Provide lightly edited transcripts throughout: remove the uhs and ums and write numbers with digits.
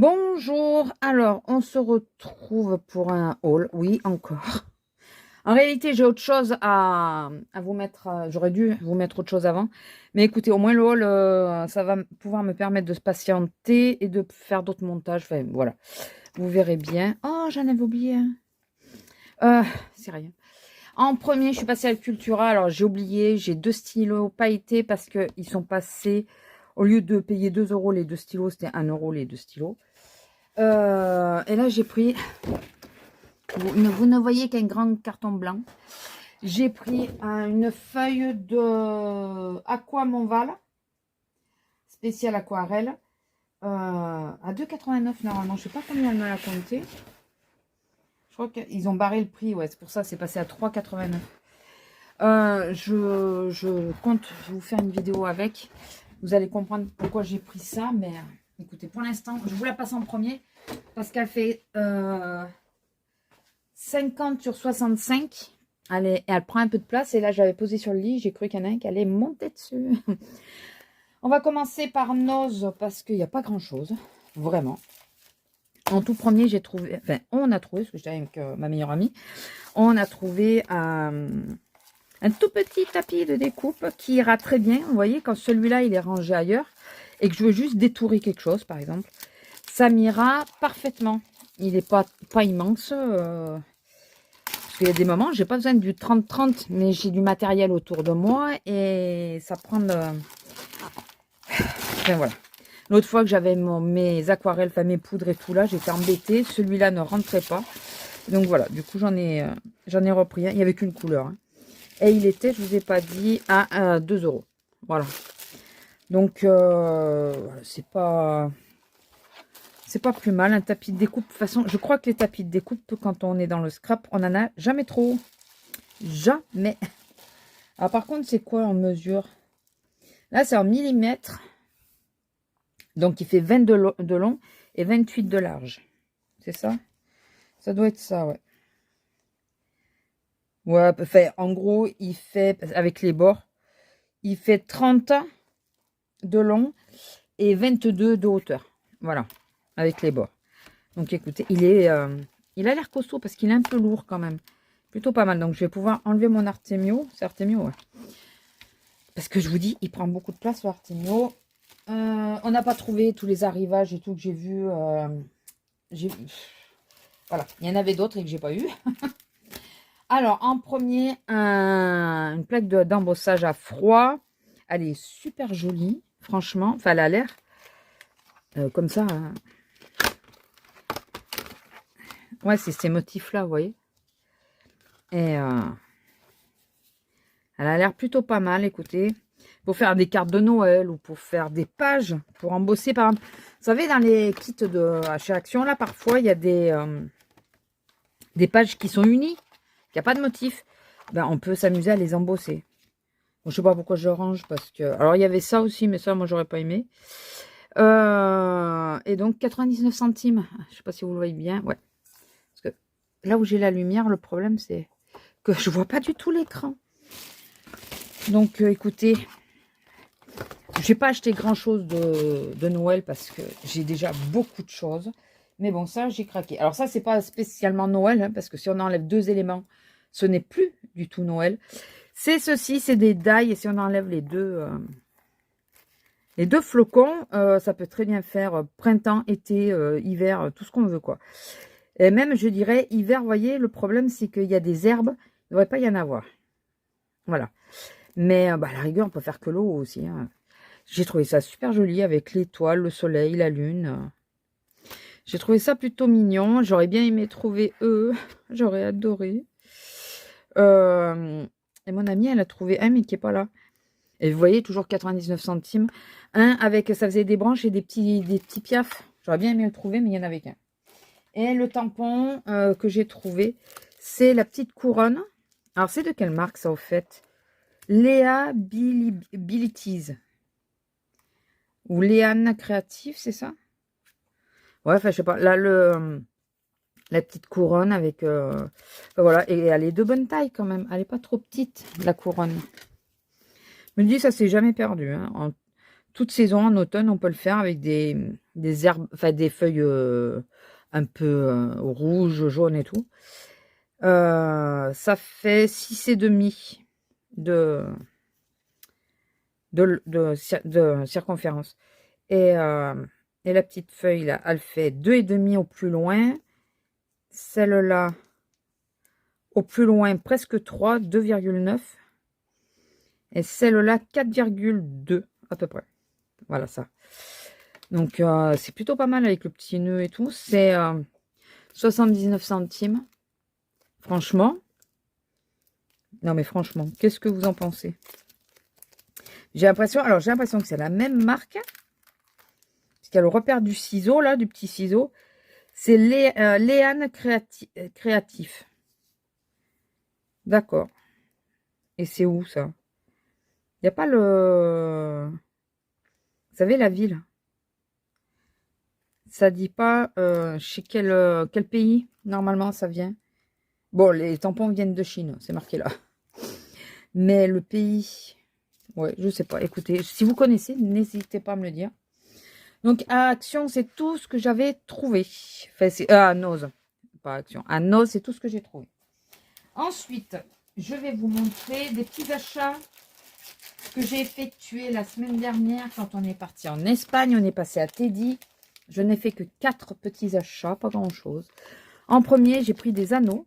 Bonjour, alors on se retrouve pour un haul, oui encore. En réalité j'ai autre chose à vous mettre, j'aurais dû vous mettre autre chose avant. Mais écoutez, au moins le haul, ça va pouvoir me permettre de se patienter et de faire d'autres montages, enfin voilà. Vous verrez bien. Oh, j'en avais oublié un. C'est rien. En premier, je suis passée à la Cultura, alors j'ai oublié, j'ai 2 stylos pailletés parce qu'ils sont passés, au lieu de payer 2 € les 2 stylos, c'était 1 € les 2 stylos. Et là, j'ai pris, vous ne voyez qu'un grand carton blanc. J'ai pris une feuille de Aqua Monval, spécial aquarelle, à 2,89 normalement. Je sais pas combien elle me l'a compté. Je crois qu'ils ont barré le prix, ouais, c'est pour ça, c'est passé à 3,89. Je compte vous faire une vidéo avec. Vous allez comprendre pourquoi j'ai pris ça, mais écoutez, pour l'instant, je vous la passe en premier parce qu'elle fait 50 sur 65. Elle prend un peu de place et là, j'avais posé sur le lit, j'ai cru qu'il y en a un qui allait monter dessus. On va commencer par Nose parce qu'il n'y a pas grand-chose, vraiment. En tout premier, j'ai trouvé, enfin, on a trouvé, parce que j'étais avec ma meilleure amie, on a trouvé un tout petit tapis de découpe qui ira très bien. Vous voyez, quand celui-là, il est rangé ailleurs et que je veux juste détourer quelque chose, par exemple, ça m'ira parfaitement. Il n'est pas immense. Parce qu'il y a des moments, j'ai pas besoin du 30-30, mais j'ai du matériel autour de moi et ça prend de... Enfin, voilà. L'autre fois que j'avais mes aquarelles, enfin mes poudres et tout là, j'étais embêtée. Celui-là ne rentrait pas. Donc voilà, du coup, j'en ai repris un. Il n'y avait qu'une couleur, hein. Et il était, je vous ai pas dit, à 2 €. Voilà. Donc, c'est pas plus mal. Un tapis de découpe. De toute façon, je crois que les tapis de découpe, quand on est dans le scrap, on n'en a jamais trop. Jamais. Alors, par contre, c'est quoi en mesure? Là, c'est en millimètres. Donc, il fait 20 de long et 28 de large. C'est ça? Ça doit être ça, ouais. Ouais, enfin, en gros, il fait, avec les bords, il fait 30 de long et 22 de hauteur. Voilà, avec les bords. Donc, écoutez, il a l'air costaud parce qu'il est un peu lourd quand même. Plutôt pas mal. Donc, je vais pouvoir enlever mon Artemio. C'est Artemio, ouais. Parce que je vous dis, il prend beaucoup de place, l'Artemio. On n'a pas trouvé tous les arrivages et tout que j'ai vu. Voilà, il y en avait d'autres et que j'ai pas eu. Alors, en premier, une plaque d'embossage à froid. Elle est super jolie, franchement. Enfin, elle a l'air comme ça. Hein. Ouais, c'est ces motifs-là, vous voyez. Et elle a l'air plutôt pas mal, écoutez. Pour faire des cartes de Noël ou pour faire des pages, pour embosser, par exemple. Vous savez, dans les kits de chez Action, là, parfois, il y a des pages qui sont unies. Il n'y a pas de motif. Ben, on peut s'amuser à les embosser. Bon, je sais pas pourquoi je range, parce que... Alors, il y avait ça aussi, mais ça, moi, j'aurais pas aimé. Et donc, 99 centimes. Je sais pas si vous le voyez bien. Ouais. Parce que là où j'ai la lumière, le problème, c'est que je vois pas du tout l'écran. Donc, écoutez, j'ai pas acheté grand-chose de Noël parce que j'ai déjà beaucoup de choses. Mais bon, ça, j'ai craqué. Alors ça, c'est pas spécialement Noël, hein, parce que si on enlève 2 éléments, ce n'est plus du tout Noël. C'est ceci, c'est des die, et si on enlève les deux flocons, ça peut très bien faire printemps, été, hiver, tout ce qu'on veut, quoi. Et même, je dirais, hiver, vous voyez, le problème, c'est qu'il y a des herbes, il ne devrait pas y en avoir. Voilà. Mais, à la rigueur, on peut faire que l'eau aussi, hein. J'ai trouvé ça super joli avec l'étoile, le soleil, la lune. J'ai trouvé ça plutôt mignon. J'aurais bien aimé trouver eux. J'aurais adoré. Et mon amie, elle a trouvé un, mais qui n'est pas là. Et vous voyez, toujours 99 centimes. Un avec, ça faisait des branches et des petits piafs. J'aurais bien aimé le trouver, mais il n'y en avait qu'un. Et le tampon que j'ai trouvé, c'est la petite couronne. Alors, c'est de quelle marque, ça, au fait? Léa Bilities. Ou Léane Créative, c'est ça? Ouais, enfin, je sais pas. Là, la petite couronne avec... voilà, et elle est de bonne taille quand même. Elle n'est pas trop petite, la couronne. Je me dis, ça s'est jamais perdu. Hein. toute saison, en automne, on peut le faire avec des herbes, enfin des feuilles un peu rouges, jaunes et tout. Ça fait 6,5 de, de circonférence. Et la petite feuille, là, elle fait 2,5 au plus loin. Celle-là, au plus loin, presque 3, 2,9. Et celle-là, 4,2 à peu près. Voilà ça. Donc, c'est plutôt pas mal avec le petit nœud et tout. C'est 79 centimes. Franchement. Non, mais franchement, qu'est-ce que vous en pensez? J'ai l'impression que c'est la même marque. Parce qu'il y a le repère du ciseau, là, du petit ciseau. C'est Léane Créatif. D'accord. Et c'est où, ça? Il n'y a pas le... Vous savez, la ville? Ça dit pas chez quel pays, normalement, ça vient. Bon, les tampons viennent de Chine, c'est marqué là. Mais le pays... Ouais, je sais pas. Écoutez, si vous connaissez, n'hésitez pas à me le dire. Donc, à Action, c'est tout ce que j'avais trouvé. Enfin, c'est... à Nose. Pas Action. À Nose, c'est tout ce que j'ai trouvé. Ensuite, je vais vous montrer des petits achats que j'ai effectués la semaine dernière quand on est parti en Espagne. On est passé à Teddy. Je n'ai fait que 4 petits achats, pas grand-chose. En premier, j'ai pris des anneaux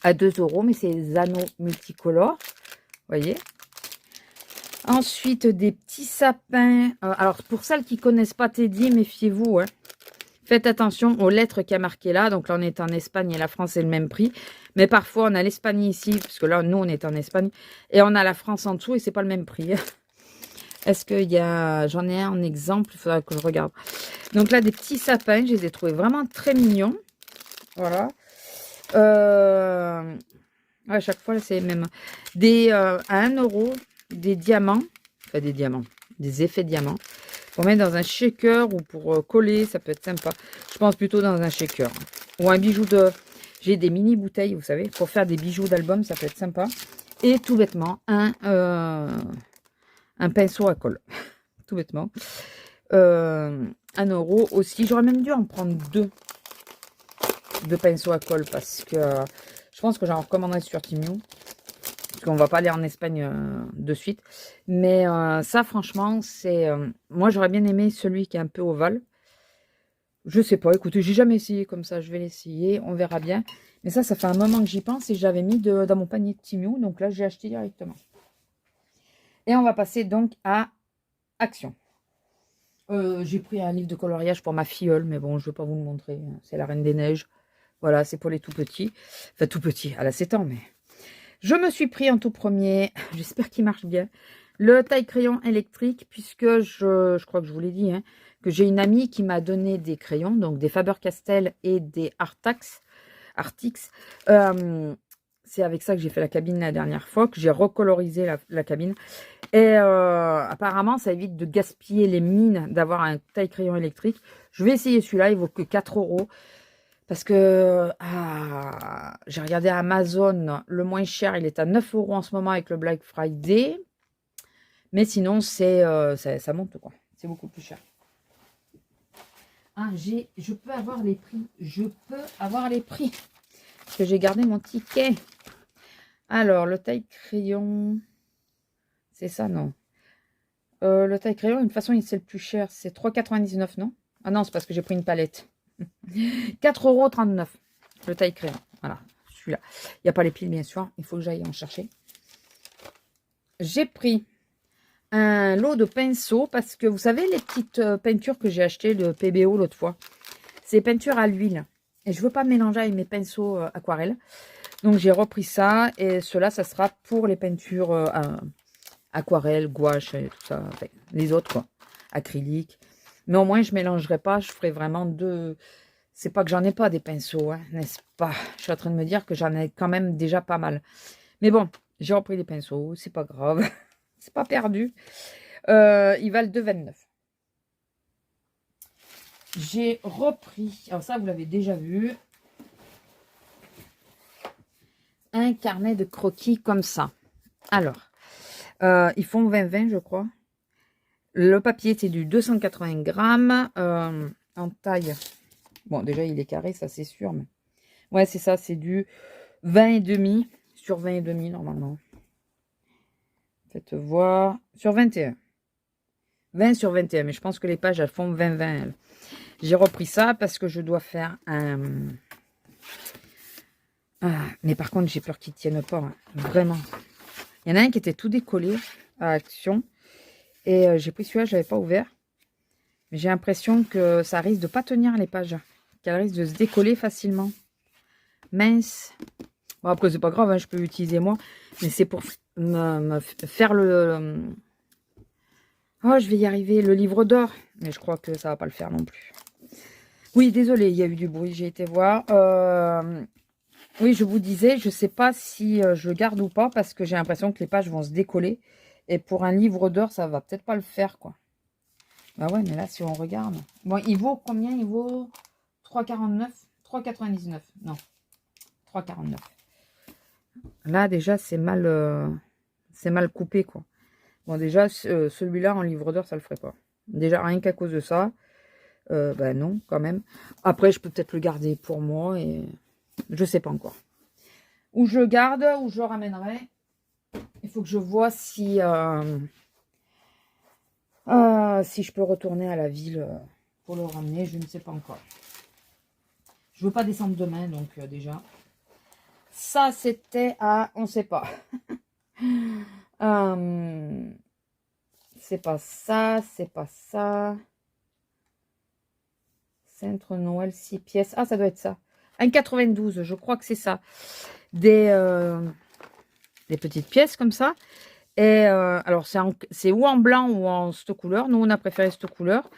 à 2 €, mais c'est des anneaux multicolores. Vous voyez? Ensuite, des petits sapins. Alors, pour celles qui ne connaissent pas Teddy, méfiez-vous. Hein. Faites attention aux lettres qu'il y a marquées là. Donc là, on est en Espagne et la France est le même prix. Mais parfois, on a l'Espagne ici, parce que là, nous, on est en Espagne. Et on a la France en dessous et c'est pas le même prix. Est-ce qu'il y a... J'en ai un en exemple, il faudra que je regarde. Donc là, des petits sapins, je les ai trouvés vraiment très mignons. Voilà. À chaque fois, c'est les mêmes. À 1 €, des diamants. Enfin, des diamants. Des effets diamants. Pour mettre dans un shaker ou pour coller, ça peut être sympa. Je pense plutôt dans un shaker. Ou un bijou de... J'ai des mini bouteilles, vous savez. Pour faire des bijoux d'album, ça peut être sympa. Et tout bêtement, un pinceau à colle. Tout bêtement. 1 € aussi. J'aurais même dû en prendre 2 de pinceaux à colle parce que je pense que j'en recommanderais sur Temu. Parce qu'on va pas aller en Espagne de suite. Mais ça, franchement, c'est... moi, j'aurais bien aimé celui qui est un peu ovale. Je sais pas, écoutez, j'ai jamais essayé comme ça. Je vais l'essayer, on verra bien. Mais ça fait un moment que j'y pense et j'avais mis dans mon panier de Temu. Donc là, j'ai acheté directement. Et on va passer donc à Action. J'ai pris un livre de coloriage pour ma filleule, mais bon, je ne vais pas vous le montrer. C'est la Reine des Neiges. Voilà, c'est pour les tout petits. Enfin, tout petits, elle a 7 ans, mais... Je me suis pris en tout premier, j'espère qu'il marche bien, le taille-crayon électrique, puisque je crois que je vous l'ai dit, hein, que j'ai une amie qui m'a donné des crayons, donc des Faber-Castell et des Artix. C'est avec ça que j'ai fait la cabine la dernière fois, que j'ai recolorisé la cabine. Et apparemment, ça évite de gaspiller les mines d'avoir un taille-crayon électrique. Je vais essayer celui-là, il vaut que 4 €. Parce que j'ai regardé Amazon, le moins cher, il est à 9 € en ce moment avec le Black Friday. Mais sinon, ça monte quoi. C'est beaucoup plus cher. Je peux avoir les prix. Je peux avoir les prix. Parce que j'ai gardé mon ticket. Alors, le taille-crayon. C'est ça, non. Le taille-crayon, de toute façon, c'est le plus cher. C'est 3,99 €, non? Ah non, c'est parce que j'ai pris une palette. 4,39 € le taille-crayon. Voilà, celui-là. Il n'y a pas les piles, bien sûr. Il faut que j'aille en chercher. J'ai pris un lot de pinceaux parce que vous savez, les petites peintures que j'ai achetées de PBO l'autre fois, c'est peintures à l'huile. Et je ne veux pas mélanger avec mes pinceaux aquarelles. Donc, j'ai repris ça. Et cela, ça sera pour les peintures aquarelles, gouache et tout ça. Enfin, les autres, quoi. Acrylique. Mais au moins, je ne mélangerai pas. Je ferai vraiment deux... C'est pas que j'en ai pas des pinceaux, hein, n'est-ce pas? Je suis en train de me dire que j'en ai quand même déjà pas mal. Mais bon, j'ai repris des pinceaux, c'est pas grave. C'est pas perdu. Ils valent 2,29 €. J'ai repris, alors ça vous l'avez déjà vu, un carnet de croquis comme ça. Alors, ils font 20-20 je crois. Le papier, c'est du 280 grammes en taille. Bon, déjà, il est carré, ça, c'est sûr. Mais... ouais, c'est ça, c'est du 20,5 sur 20,5 normalement. Faites voir. Sur 21. 20 sur 21, mais je pense que les pages, elles font 20-20. J'ai repris ça parce que je dois faire un... ah, mais par contre, j'ai peur qu'ils ne tiennent pas. Hein. Vraiment. Il y en a un qui était tout décollé à Action. Et j'ai pris celui-là, je l'avais pas ouvert. Mais j'ai l'impression que ça risque de pas tenir les pages. Qu'elles risquent de se décoller facilement. Mince. Bon, après, c'est pas grave, hein, je peux l'utiliser moi. Mais c'est pour me faire le... oh, je vais y arriver. Le livre d'or. Mais je crois que ça va pas le faire non plus. Oui, désolé, il y a eu du bruit. J'ai été voir. Oui, je vous disais, je sais pas si je le garde ou pas. Parce que j'ai l'impression que les pages vont se décoller. Et pour un livre d'or, ça va peut-être pas le faire, quoi. Bah ouais, mais là, si on regarde... bon, il vaut combien? Il vaut 3,49? 3,99. Non, 3,49. Là, déjà, c'est mal coupé, quoi. Bon, déjà, celui-là, en livre d'or, ça le ferait pas. Déjà, rien qu'à cause de ça. Bah non, quand même. Après, je peux peut-être le garder pour moi. Et je sais pas encore. Ou je le garde, ou je le ramènerai. Il faut que je vois si... si je peux retourner à la ville pour le ramener, je ne sais pas encore. Je veux pas descendre demain, donc déjà. Ça, c'était à... on ne sait pas. C'est pas ça, c'est pas ça. Centre Noël, 6 pièces. Ah, ça doit être ça. 1,92, je crois que c'est ça. Des petites pièces comme ça. Et alors, c'est ou en blanc ou en cette couleur. Nous, on a préféré cette couleur.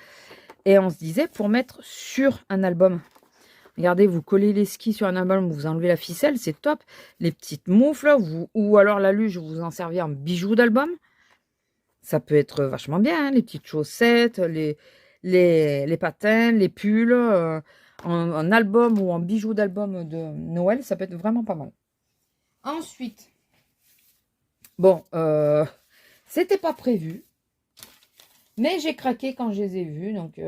Et on se disait, pour mettre sur un album. Regardez, vous collez les skis sur un album, vous enlevez la ficelle, c'est top. Les petites moufles, ou alors la luge, vous en servez en bijoux d'album. Ça peut être vachement bien, hein, les petites chaussettes, les patins, les pulls, en album ou en bijoux d'album de Noël, ça peut être vraiment pas mal. Ensuite, bon, c'était pas prévu. Mais j'ai craqué quand je les ai vus, donc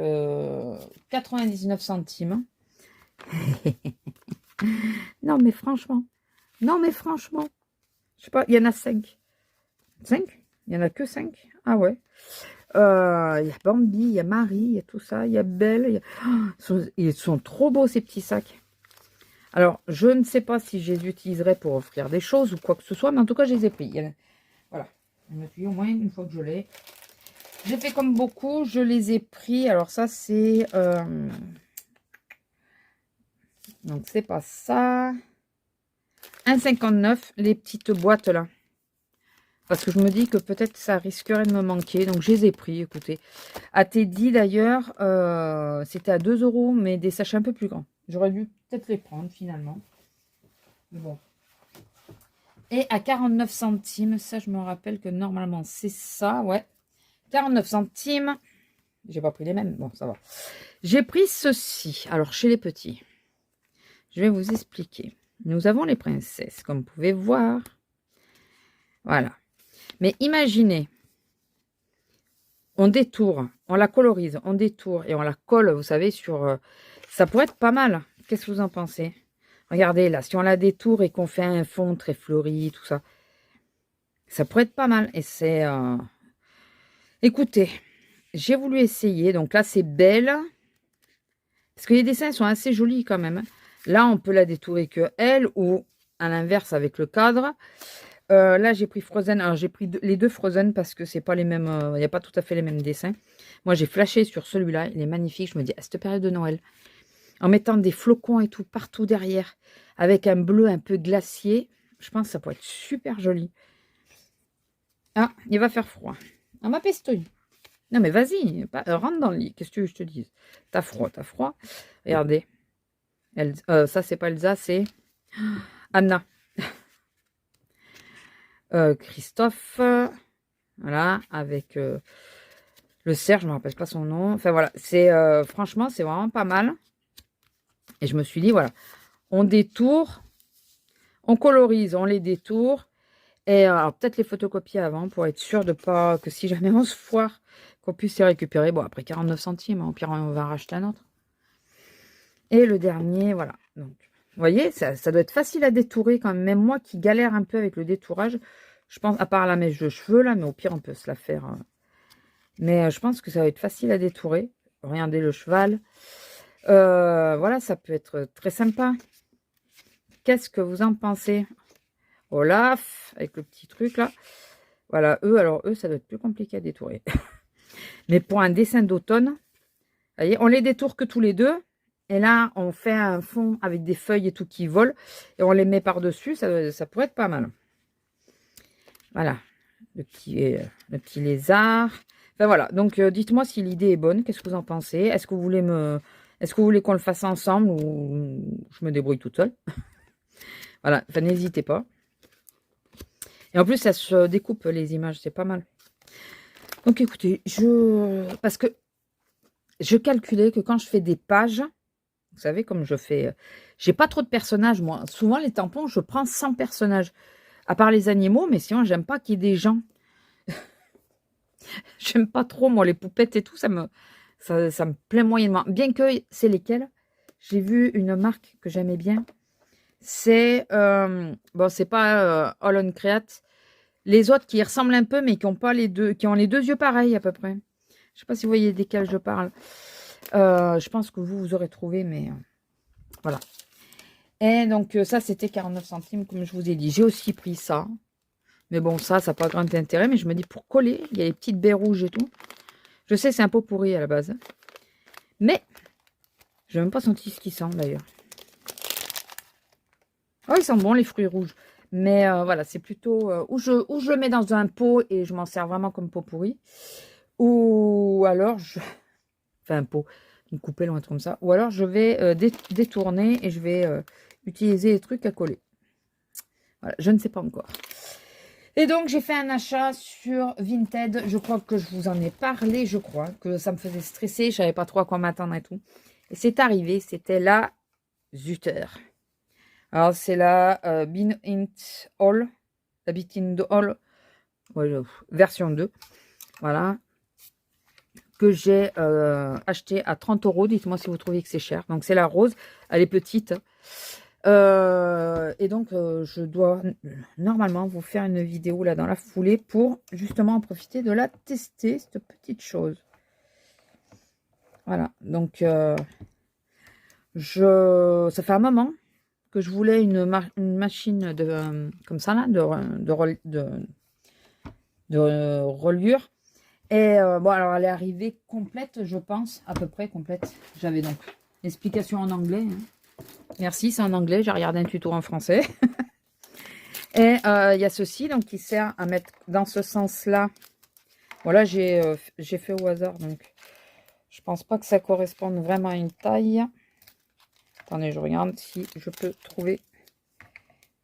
99 centimes. Non, mais franchement, je sais pas, il y en a 5. 5? Il y en a que 5? Ah ouais. Il y a Bambi, il y a Marie, il y a tout ça, il y a Belle. Ils sont trop beaux ces petits sacs. Alors, je ne sais pas si je les utiliserai pour offrir des choses ou quoi que ce soit, mais en tout cas, je les ai pris. Voilà, je me suis dit au moins une fois que je l'ai. J'ai fait comme beaucoup, je les ai pris. Alors ça, c'est... donc, c'est pas ça. 1,59, les petites boîtes là. Parce que je me dis que peut-être ça risquerait de me manquer. Donc, je les ai pris, écoutez. À Teddy, d'ailleurs, c'était à 2 €, mais des sachets un peu plus grands. J'aurais dû peut-être les prendre, finalement. Mais bon. Et à 49 centimes, ça, je me rappelle que normalement, c'est ça, ouais. 49 centimes. J'ai pas pris les mêmes. Bon, ça va. J'ai pris ceci. Alors, chez les petits. Je vais vous expliquer. Nous avons les princesses, comme vous pouvez voir. Voilà. Mais imaginez, on détourne, on la colorise, on détourne et on la colle, vous savez, sur... ça pourrait être pas mal. Qu'est-ce que vous en pensez? Regardez, là, si on la détourne et qu'on fait un fond très fleuri, tout ça, ça pourrait être pas mal. Et c'est... écoutez, j'ai voulu essayer. Donc là, c'est Belle. Parce que les dessins sont assez jolis quand même. Là, on peut la détourer que elle ou à l'inverse avec le cadre. Là, j'ai pris Frozen. Alors, j'ai pris les deux Frozen parce que c'est pas les mêmes. Il n'y a pas tout à fait les mêmes dessins. Moi, j'ai flashé sur celui-là. Il est magnifique. Je me dis, à cette période de Noël, en mettant des flocons et tout partout derrière, avec un bleu un peu glacier, je pense que ça pourrait être super joli. Ah, il va faire froid. Ah, ma pestouille. Non, mais vas-y, rentre dans le lit. Qu'est-ce que tu veux que je te dise? T'as froid, t'as froid. Regardez. Ça, c'est pas Elsa, c'est Anna. Christophe. Voilà, avec le cerf, je ne me rappelle pas son nom. Enfin, voilà, c'est franchement, c'est vraiment pas mal. Et je me suis dit, voilà, on détourne, on colorise, on les détourne. Et alors, peut-être les photocopier avant pour être sûr de pas que si jamais on se foire, qu'on puisse les récupérer. Bon, après 49 centimes, au pire, on va en racheter un autre. Et le dernier, voilà. Donc, vous voyez, ça doit être facile à détourer quand même. Même moi qui galère un peu avec le détourage, je pense, à part la mèche de cheveux, là, mais au pire, on peut se la faire. Mais je pense que ça va être facile à détourer. Regardez le cheval. Voilà, ça peut être très sympa. Qu'est-ce que vous en pensez? Olaf, avec le petit truc là. Voilà, alors eux, ça doit être plus compliqué à détourer. Mais pour un dessin d'automne, vous voyez, on les détourne que tous les deux. Et là, on fait un fond avec des feuilles et tout qui volent. Et on les met par-dessus, ça pourrait être pas mal. Voilà, le petit lézard. Enfin voilà, donc dites-moi si l'idée est bonne, qu'est-ce que vous en pensez? Est-ce que vous voulez qu'on le fasse ensemble ou je me débrouille toute seule? Voilà, enfin n'hésitez pas. Et en plus, ça se découpe les images, c'est pas mal. Donc écoutez, parce que je calculais que quand je fais des pages, vous savez, comme je fais, j'ai pas trop de personnages, moi. Souvent, les tampons, je prends 100 personnages. À part les animaux, mais sinon, j'aime pas qu'il y ait des gens. J'aime pas trop, moi, les poupettes et tout, ça me plaît moyennement. Bien que, c'est lesquels? J'ai vu une marque que j'aimais bien. C'est, bon, c'est pas All on Create. Les autres qui ressemblent un peu, mais qui ont pas les deux, qui ont les deux yeux pareils à peu près. Je sais pas si vous voyez desquels je parle. Je pense que vous aurez trouvé, mais voilà. Et donc, ça, c'était 49 centimes, comme je vous ai dit. J'ai aussi pris ça. Mais bon, ça n'a pas grand intérêt. Mais je me dis, pour coller, il y a les petites baies rouges et tout. Je sais, c'est un pot pourri à la base. Mais, je n'ai même pas senti ce qu'ils sentent, d'ailleurs. Oh, ils sentent bon, les fruits rouges. Mais voilà, c'est plutôt... ou je le mets dans un pot et je m'en sers vraiment comme pot pourri. Ou alors, enfin, un pot, une coupelle ou un truc comme ça. Ou alors, je vais détourner et je vais utiliser les trucs à coller. Voilà, je ne sais pas encore. Et donc, j'ai fait un achat sur Vinted. Je crois que je vous en ai parlé, je crois, que ça me faisait stresser. Je savais pas trop à quoi m'attendre et tout. Et c'est arrivé, c'était la Zutter. Alors, c'est la Bean Int All. La Bean Int All. Ouais, version 2. Voilà. Que j'ai acheté à 30 €. Dites-moi si vous trouvez que c'est cher. Donc, c'est la rose. Elle est petite. Et donc, je dois normalement vous faire une vidéo là dans la foulée pour justement en profiter de la tester, cette petite chose. Voilà, donc ça fait un moment que je voulais une machine de comme ça là, de reliure. Et bon, alors elle est arrivée complète, je pense, à peu près complète. J'avais donc l'explication en anglais. Hein. Merci, c'est en anglais. J'ai regardé un tuto en français. Et il y a ceci donc qui sert à mettre dans ce sens-là. Voilà, j'ai fait au hasard, donc je pense pas que ça corresponde vraiment à une taille. Attendez, je regarde si je peux trouver.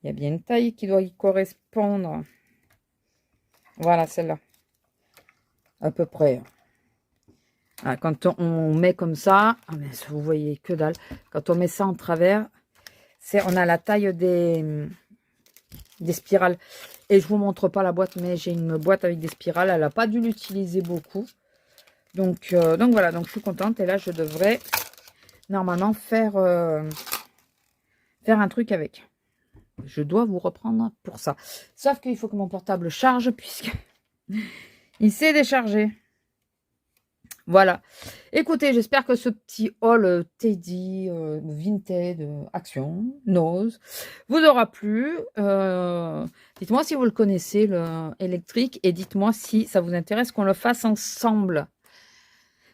Il y a bien une taille qui doit y correspondre. Voilà, celle-là. À peu près. Ah, quand on met comme ça, ah, mais vous voyez que dalle. Quand on met ça en travers, on a la taille des spirales. Et je vous montre pas la boîte, mais j'ai une boîte avec des spirales. Elle n'a pas dû l'utiliser beaucoup. Donc voilà, donc je suis contente. Et là, je devrais normalement faire un truc avec. Je dois vous reprendre pour ça. Sauf qu'il faut que mon portable charge, puisque il s'est déchargé. Voilà. Écoutez, j'espère que ce petit haul Teddy, Vinted, Action, Nose, vous aura plu. Dites-moi si vous le connaissez, le électrique, et dites-moi si ça vous intéresse qu'on le fasse ensemble.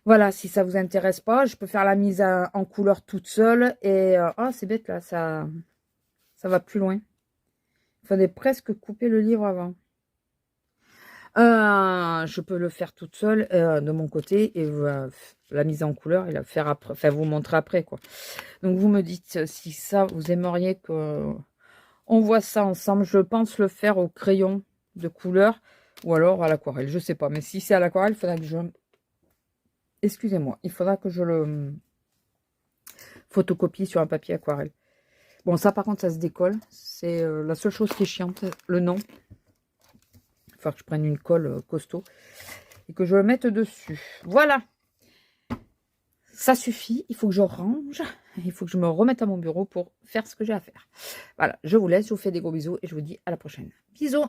Voilà, si ça vous intéresse pas, je peux faire la mise en couleur toute seule. Et oh, c'est bête là, ça va plus loin. Il fallait presque couper le livre avant. Je peux le faire toute seule de mon côté et la mise en couleur et la faire après, enfin vous montrer après quoi. Donc vous me dites si ça vous aimeriez que on voit ça ensemble. Je pense le faire au crayon de couleur ou alors à l'aquarelle, je sais pas. Mais si c'est à l'aquarelle, il faudra que excusez-moi, il faudra que je le photocopie sur un papier aquarelle. Bon, ça par contre, ça se décolle. C'est la seule chose qui est chiante, le nom. Il faut que je prenne une colle costaud et que je le mette dessus. Voilà. Ça suffit. Il faut que je range. Il faut que je me remette à mon bureau pour faire ce que j'ai à faire. Voilà. Je vous laisse. Je vous fais des gros bisous et je vous dis à la prochaine. Bisous.